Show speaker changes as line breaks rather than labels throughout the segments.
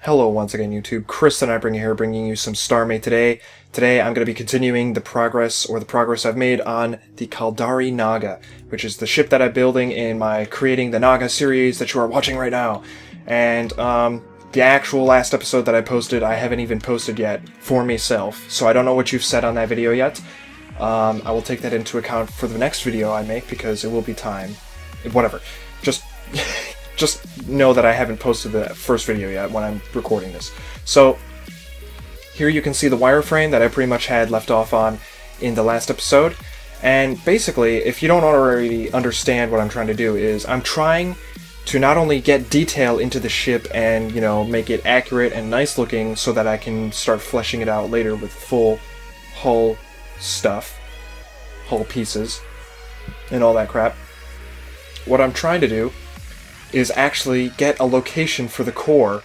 Hello once again YouTube, Chris and I bringing you some Starmade today. Today I'm going to be continuing the progress I've made on the Caldari Naga, which is the ship that I'm building in my Creating the Naga series that you are watching right now. And the actual last episode that I posted, I haven't even posted yet for myself, so I don't know what you've said on that video yet. I will take that into account for the next video I make because it will be time. Whatever. Just know that I haven't posted the first video yet when I'm recording this. So, here you can see the wireframe that I pretty much had left off on in the last episode. And basically, if you don't already understand what I'm trying to do, is I'm trying to not only get detail into the ship and, you know, make it accurate and nice looking so that I can start fleshing it out later with full hull stuff, hull pieces, and all that crap. What I'm trying to do is actually get a location for the core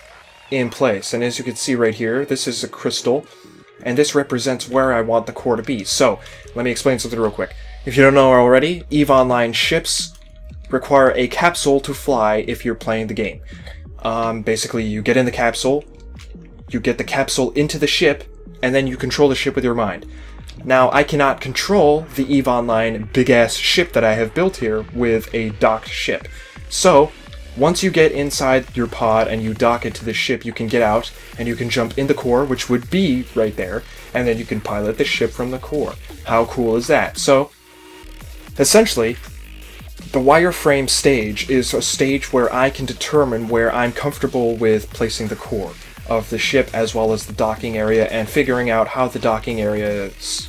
in place. And as you can see right here, this is a crystal, and this represents where I want the core to be. So, let me explain something real quick. If you don't know already, EVE Online ships require a capsule to fly if you're playing the game. Basically, you get in the capsule, you get the capsule into the ship, and then you control the ship with your mind. Now, I cannot control the EVE Online big-ass ship that I have built here with a docked ship. So, once you get inside your pod and you dock it to the ship, you can get out and you can jump in the core, which would be right there, and then you can pilot the ship from the core. How cool is that? So, essentially, the wireframe stage is a stage where I can determine where I'm comfortable with placing the core of the ship as well as the docking area, and figuring out how the docking area is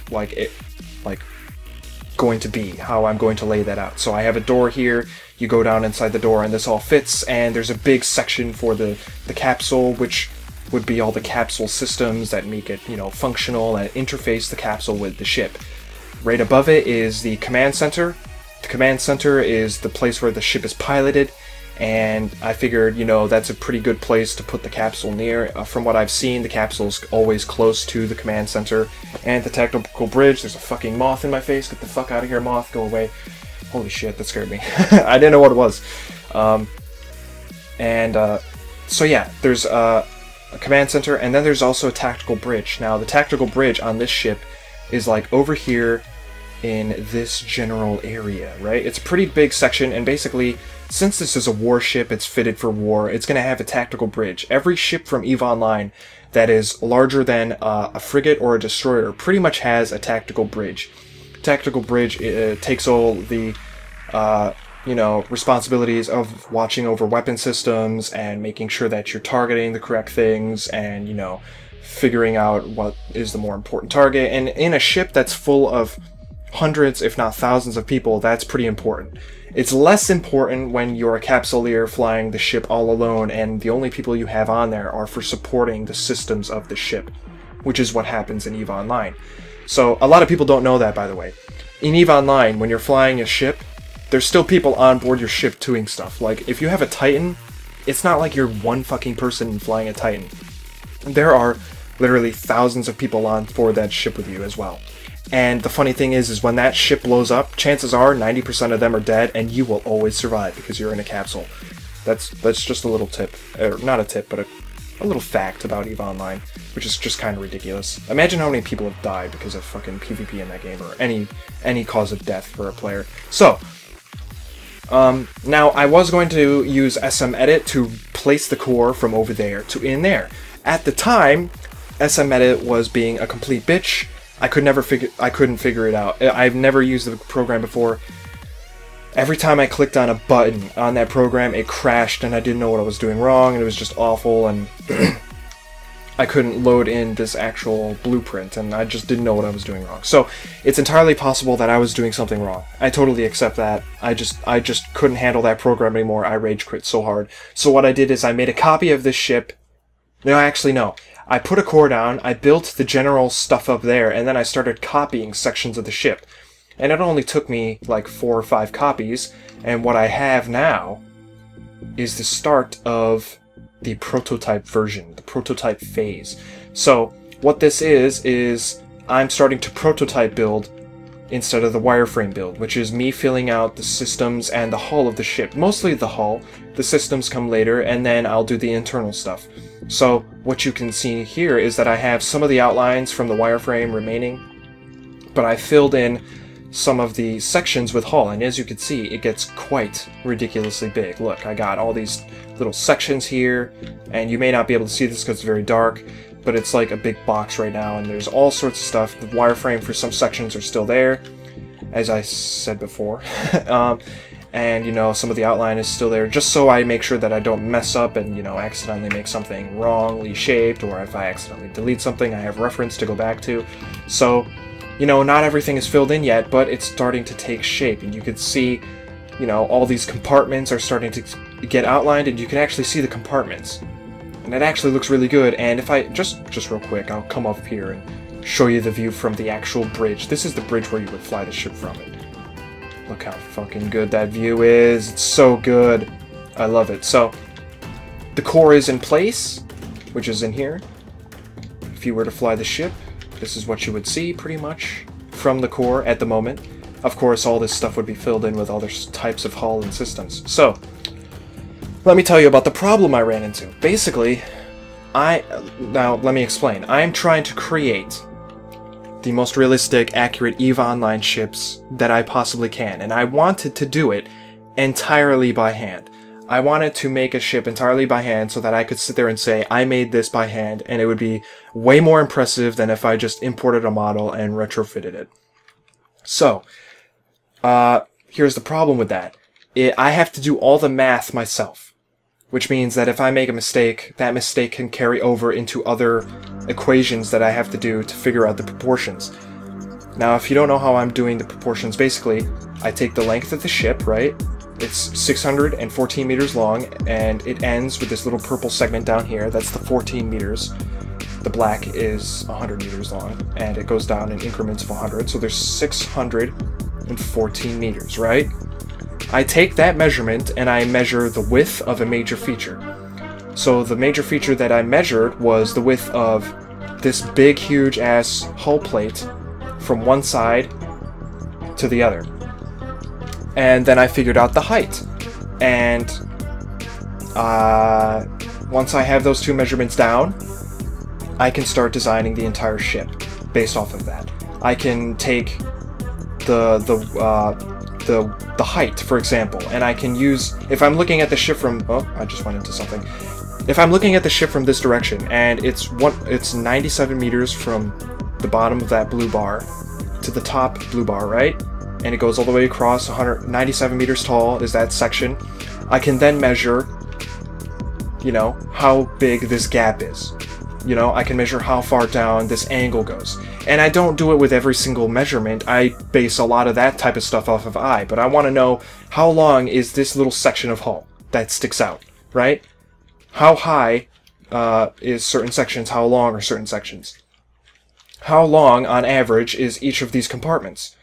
going to be, how I'm going to lay that out. So I have a door here, you go down inside the door and this all fits, and there's a big section for the capsule, which would be all the capsule systems that make it, you know, functional and interface the capsule with the ship. Right above it is the command center. The command center is the place where the ship is piloted, and I figured, you know, that's a pretty good place to put the capsule near. From what I've seen, the capsule's always close to the command center. And the tactical bridge, there's a fucking moth in my face. Get the fuck out of here, moth, go away. Holy shit, that scared me. I didn't know what it was. So yeah, there's a command center, and then there's also a tactical bridge. Now, the tactical bridge on this ship is like over here in this general area, right? It's a pretty big section, and basically, since this is a warship, it's fitted for war, it's going to have a tactical bridge. Every ship from EVE Online that is larger than a frigate or a destroyer pretty much has a tactical bridge. Tactical bridge takes all the, you know, responsibilities of watching over weapon systems and making sure that you're targeting the correct things and, you know, figuring out what is the more important target. And in a ship that's full of hundreds, if not thousands of people, that's pretty important. It's less important when you're a capsuleer flying the ship all alone and the only people you have on there are for supporting the systems of the ship, which is what happens in EVE Online. So, a lot of people don't know that, by the way. In EVE Online, when you're flying a ship, there's still people on board your ship doing stuff. Like, if you have a Titan, it's not like you're one fucking person flying a Titan. There are literally thousands of people on board that ship with you as well. And the funny thing is when that ship blows up, chances are 90% of them are dead, and you will always survive because you're in a capsule. That's just a little tip, or not a tip, but a little fact about EVE Online, which is just kind of ridiculous. Imagine how many people have died because of fucking PvP in that game, or any cause of death for a player. So, now I was going to use SM Edit to place the core from over there to in there. At the time, SM Edit was being a complete bitch. I couldn't figure it out. I've never used the program before. Every time I clicked on a button on that program, it crashed and I didn't know what I was doing wrong, and it was just awful, and I couldn't load in this actual blueprint, and I just didn't know what I was doing wrong. So, it's entirely possible that I was doing something wrong. I totally accept that. I just couldn't handle that program anymore. I rage quit so hard. So what I did is I made a copy of this ship. No, actually, no. I put a core down, I built the general stuff up there, and then I started copying sections of the ship. And it only took me like 4 or 5 copies, and what I have now is the start of the prototype version, the prototype phase. So, what this is I'm starting to prototype build instead of the wireframe build, which is me filling out the systems and the hull of the ship. Mostly the hull. The systems come later, and then I'll do the internal stuff. So what you can see here is that I have some of the outlines from the wireframe remaining, but I filled in some of the sections with hull, and as you can see, it gets quite ridiculously big. Look, I got all these little sections here, and you may not be able to see this because it's very dark, but it's like a big box right now, and there's all sorts of stuff. The wireframe for some sections are still there, as I said before. And, you know, some of the outline is still there, just so I make sure that I don't mess up and, you know, accidentally make something wrongly shaped, or if I accidentally delete something, I have reference to go back to. So, you know, not everything is filled in yet, but it's starting to take shape, and you can see, you know, all these compartments are starting to get outlined, and you can actually see the compartments. And it actually looks really good, and if I, just real quick, I'll come up here and show you the view from the actual bridge. This is the bridge where you would fly the ship from it. Look how fucking good that view is. It's so good. I love it. So, the core is in place, which is in here. If you were to fly the ship, this is what you would see, pretty much, from the core at the moment. Of course, all this stuff would be filled in with other types of hull and systems. So, let me tell you about the problem I ran into. Basically, now, let me explain. I am trying to create the most realistic, accurate EVE Online ships that I possibly can, and I wanted to do it entirely by hand. I wanted to make a ship entirely by hand so that I could sit there and say, I made this by hand, and it would be way more impressive than if I just imported a model and retrofitted it. So, here's the problem with that. I have to do all the math myself, which means that if I make a mistake, that mistake can carry over into other equations that I have to do to figure out the proportions. Now, if you don't know how I'm doing the proportions, basically, I take the length of the ship, right? It's 614 meters long, and it ends with this little purple segment down here. That's the 14 meters. The black is 100 meters long, and it goes down in increments of 100, so there's 614 meters, right? I take that measurement, and I measure the width of a major feature. So the major feature that I measured was the width of this big, huge-ass hull plate from one side to the other. And then I figured out the height. And once I have those two measurements down, I can start designing the entire ship based off of that. I can take the height, for example, and I can use, if I'm looking at the ship from, oh, I just went into something. If I'm looking at the ship from this direction, and it's 97 meters from the bottom of that blue bar to the top blue bar, right? And it goes all the way across, 197 meters tall is that section. I can then measure, you know, how big this gap is. You know, I can measure how far down this angle goes. And I don't do it with every single measurement. I base a lot of that type of stuff off of eye, but I want to know how long is this little section of hull that sticks out, right? How high is certain sections, how long are certain sections? How long, on average, is each of these compartments?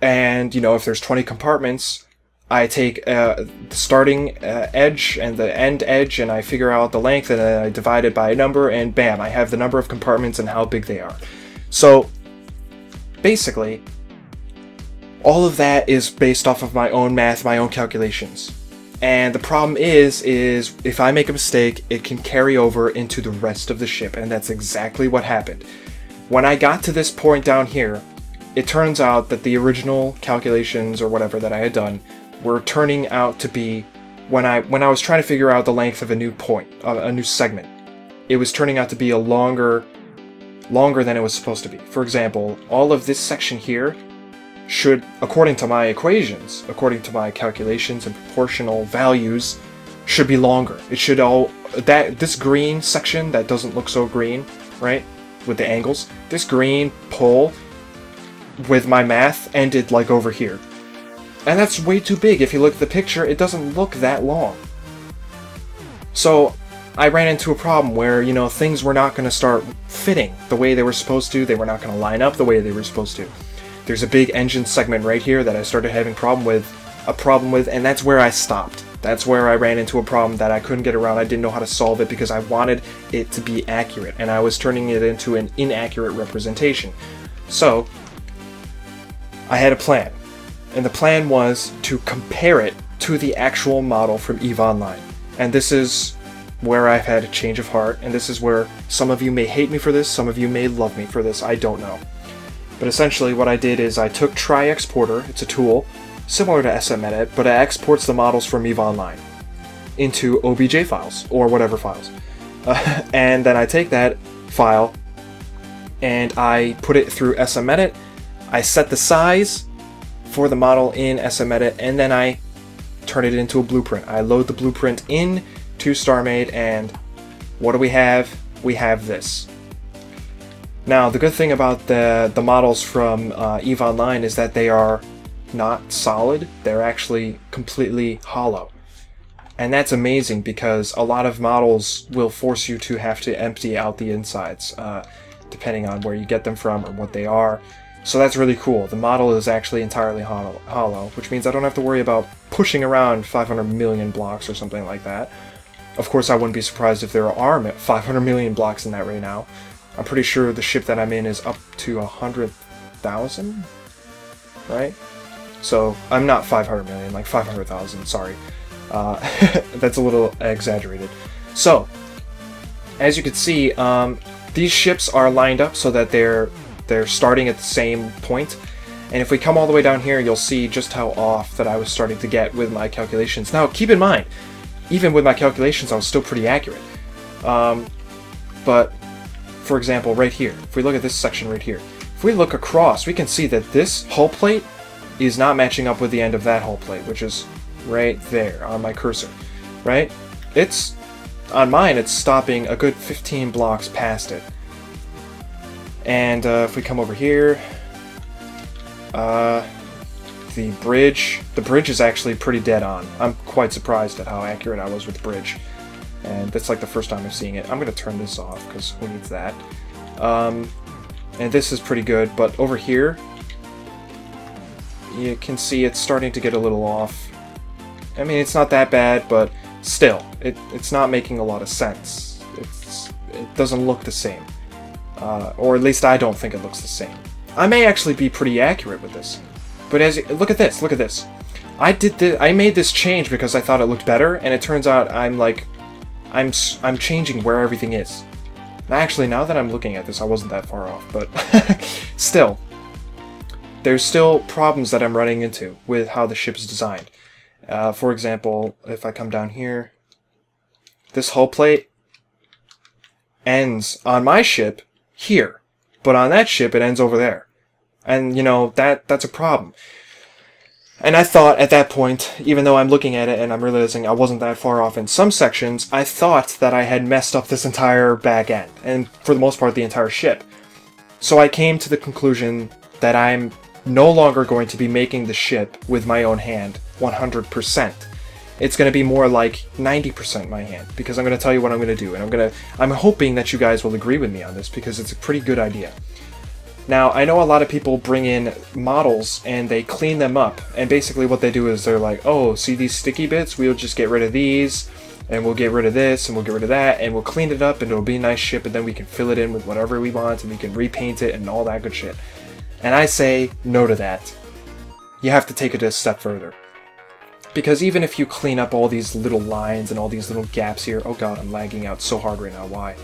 And, you know, if there's 20 compartments, I take the starting edge and the end edge, and I figure out the length, and then I divide it by a number, and bam, I have the number of compartments and how big they are. So, basically, all of that is based off of my own math, my own calculations. And the problem is if I make a mistake, it can carry over into the rest of the ship, and that's exactly what happened. When I got to this point down here, it turns out that the original calculations or whatever that I had done were turning out to be, when I was trying to figure out the length of a new point, a new segment, it was turning out to be a longer than it was supposed to be. For example, all of this section here should, according to my equations, according to my calculations and proportional values, should be longer. It should this green section that doesn't look so green, right, with the angles, this green pole with my math ended like over here. And that's way too big. If you look at the picture, it doesn't look that long. So I ran into a problem where, you know, things were not going to start fitting the way they were supposed to. They were not going to line up the way they were supposed to. There's a big engine segment right here that I started having a problem with, and that's where I stopped. That's where I ran into a problem that I couldn't get around. I didn't know how to solve it because I wanted it to be accurate, and I was turning it into an inaccurate representation. So I had a plan. And the plan was to compare it to the actual model from EVE Online. And this is where I've had a change of heart, and this is where some of you may hate me for this, some of you may love me for this, I don't know. But essentially what I did is I took Try Exporter, it's a tool similar to SMEdit, but it exports the models from EVE Online into OBJ files, or whatever files. And then I take that file and I put it through SMEdit, I set the size for the model in SMEdit, and then I turn it into a blueprint. I load the blueprint in to Starmade, and what do we have? We have this. Now, the good thing about the models from EVE Online is that they are not solid, they're actually completely hollow. And that's amazing because a lot of models will force you to have to empty out the insides, depending on where you get them from or what they are. So that's really cool. The model is actually entirely hollow, which means I don't have to worry about pushing around 500 million blocks or something like that. Of course, I wouldn't be surprised if there are 500 million blocks in that right now. I'm pretty sure the ship that I'm in is up to 100,000, right? So, I'm not 500 million, like 500,000, sorry. That's a little exaggerated. So, as you can see, these ships are lined up so that they're starting at the same point. And if we come all the way down here, you'll see just how off that I was starting to get with my calculations. Now, keep in mind, even with my calculations, I was still pretty accurate. But, for example, right here, if we look at this section right here, if we look across, we can see that this hull plate is not matching up with the end of that hull plate, which is right there on my cursor, right? It's, on mine, it's stopping a good 15 blocks past it. And if we come over here, the bridge is actually pretty dead on. I'm quite surprised at how accurate I was with the bridge. And that's like the first time I'm seeing it. I'm going to turn this off, because who needs that? And this is pretty good, but over here, you can see it's starting to get a little off. I mean, it's not that bad, but still, it's not making a lot of sense. It doesn't look the same. Or at least I don't think it looks the same. I may actually be pretty accurate with this. But look at this, look at this. I made this change because I thought it looked better, and it turns out I'm changing where everything is. Actually, now that I'm looking at this, I wasn't that far off, but still. There's still problems that I'm running into with how the ship's designed. For example, if I come down here, this hull plate ends on my ship here, but on that ship it ends over there. And, you know, that's a problem. And I thought at that point, even though I'm looking at it and I'm realizing I wasn't that far off in some sections, I thought that I had messed up this entire back end, and for the most part the entire ship. So I came to the conclusion that I'm no longer going to be making the ship with my own hand 100%. It's going to be more like 90% my hand, because I'm going to tell you what I'm going to do, and I'm hoping that you guys will agree with me on this, because it's a pretty good idea. Now, I know a lot of people bring in models and they clean them up, and basically what they do is they're like, oh, see these sticky bits? We'll just get rid of these, and we'll get rid of this, and we'll get rid of that, and we'll clean it up, and it'll be a nice ship, and then we can fill it in with whatever we want, and we can repaint it, and all that good shit. And I say no to that. You have to take it a step further. Because even if you clean up all these little lines and all these little gaps here... Oh god, I'm lagging out so hard right now. Why?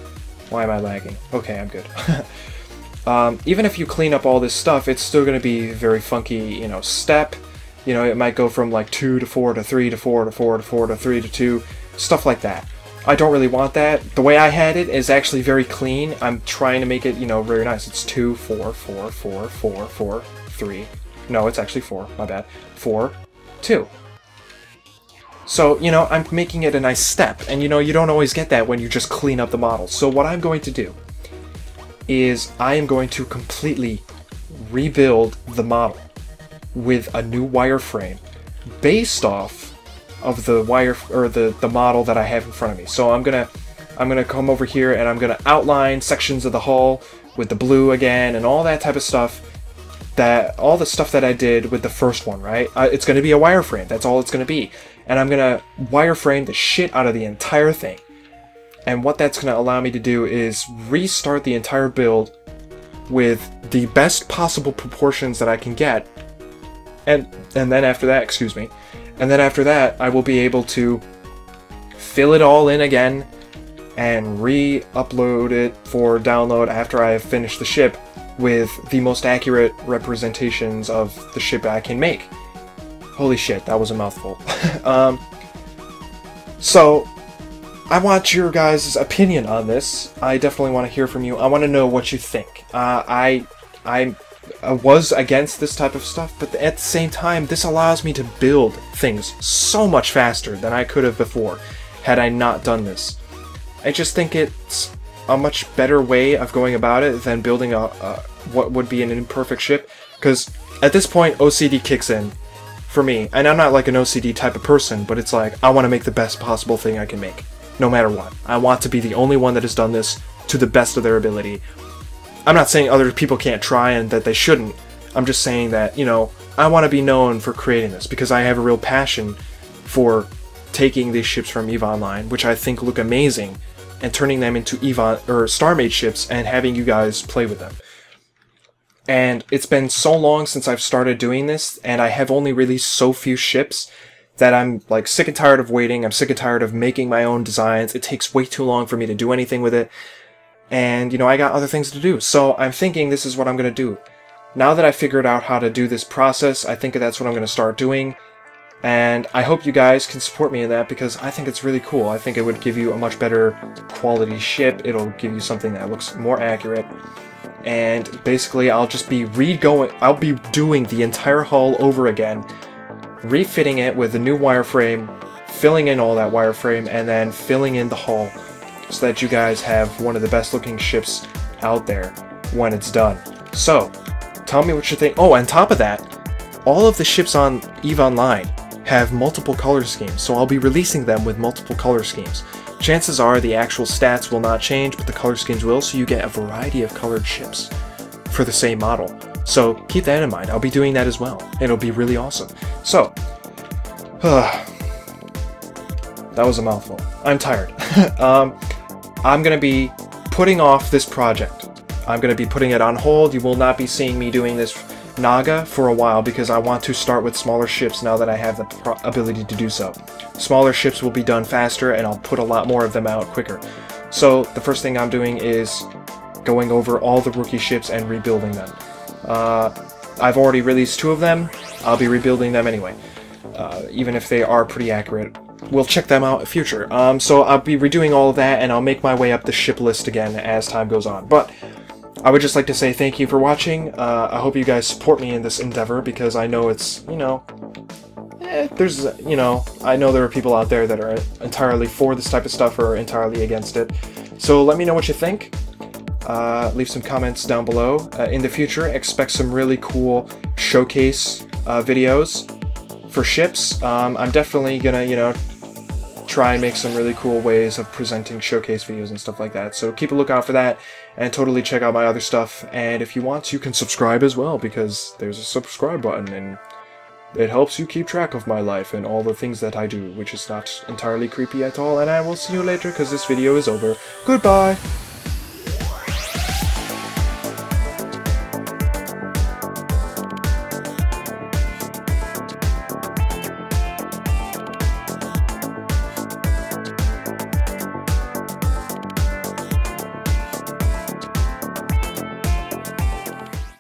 Why am I lagging? Okay, I'm good. Even if you clean up all this stuff, it's still going to be very funky, you know, step. You know, it might go from like 2 to 4 to 3 to 4 to 4 to 4 to 3 to 2. Stuff like that. I don't really want that. The way I had it is actually very clean. I'm trying to make it, you know, very nice. It's 2, 4, 4, 4, 4, 4, 3. No, it's actually 4. My bad. 4, 2. So, you know, I'm making it a nice step. And, you know, you don't always get that when you just clean up the model. So what I'm going to do is I am going to completely rebuild the model with a new wireframe based off of the the model that I have in front of me. So I'm gonna come over here and I'm gonna outline sections of the hull with the blue again and all that type of stuff. All the stuff that I did with the first one, right? It's gonna be a wireframe. That's all it's gonna be. And I'm gonna wireframe the shit out of the entire thing. And what that's gonna allow me to do is restart the entire build with the best possible proportions that I can get And then after that, excuse me, and then after that, I will be able to fill it all in again and re-upload it for download after I have finished the ship with the most accurate representations of the ship I can make. Holy shit, that was a mouthful. So, I want your guys' opinion on this. I definitely want to hear from you. I want to know what you think. I was against this type of stuff, but at the same time, this allows me to build things so much faster than I could have before had I not done this. I just think it's a much better way of going about it than building what would be an imperfect ship, because at this point OCD kicks in for me, and I'm not like an OCD type of person, but it's like I want to make the best possible thing I can make, no matter what. I want to be the only one that has done this to the best of their ability. I'm not saying other people can't try and that they shouldn't. I'm just saying that, you know, I want to be known for creating this because I have a real passion for taking these ships from EVE Online, which I think look amazing, and turning them into Starmade ships and having you guys play with them. And it's been so long since I've started doing this, and I have only released so few ships that I'm like sick and tired of waiting. I'm sick and tired of making my own designs. It takes way too long for me to do anything with it. And, you know, I got other things to do. So I'm thinking this is what I'm going to do. Now that I figured out how to do this process, I think that's what I'm going to start doing. And I hope you guys can support me in that because I think it's really cool. I think it would give you a much better quality ship. It'll give you something that looks more accurate. And basically I'll just be I'll be doing the entire hull over again, refitting it with a new wireframe, filling in all that wireframe, and then filling in the hull so that you guys have one of the best looking ships out there when it's done. So, tell me what you think. Oh, on top of that, all of the ships on EVE Online have multiple color schemes, so I'll be releasing them with multiple color schemes. Chances are the actual stats will not change, but the color schemes will, so you get a variety of colored ships for the same model. So keep that in mind. I'll be doing that as well. It'll be really awesome. So, that was a mouthful. I'm tired. I'm going to be putting off this project. I'm going to be putting it on hold. You will not be seeing me doing this Naga for a while because I want to start with smaller ships now that I have the ability to do so. Smaller ships will be done faster and I'll put a lot more of them out quicker. So the first thing I'm doing is going over all the rookie ships and rebuilding them. I've already released 2 of them. I'll be rebuilding them anyway, even if they are pretty accurate. We'll check them out in future. So I'll be redoing all of that and I'll make my way up the ship list again as time goes on. But I would just like to say thank you for watching. I hope you guys support me in this endeavor because I know it's, you know, there's, you know, I know there are people out there that are entirely for this type of stuff or entirely against it. So let me know what you think. Leave some comments down below. In the future, expect some really cool showcase videos for ships. I'm definitely gonna, you know, try and make some really cool ways of presenting showcase videos and stuff like that. So keep a lookout for that and totally check out my other stuff. And if you want, you can subscribe as well because there's a subscribe button and it helps you keep track of my life and all the things that I do, which is not entirely creepy at all. And I will see you later because this video is over. Goodbye!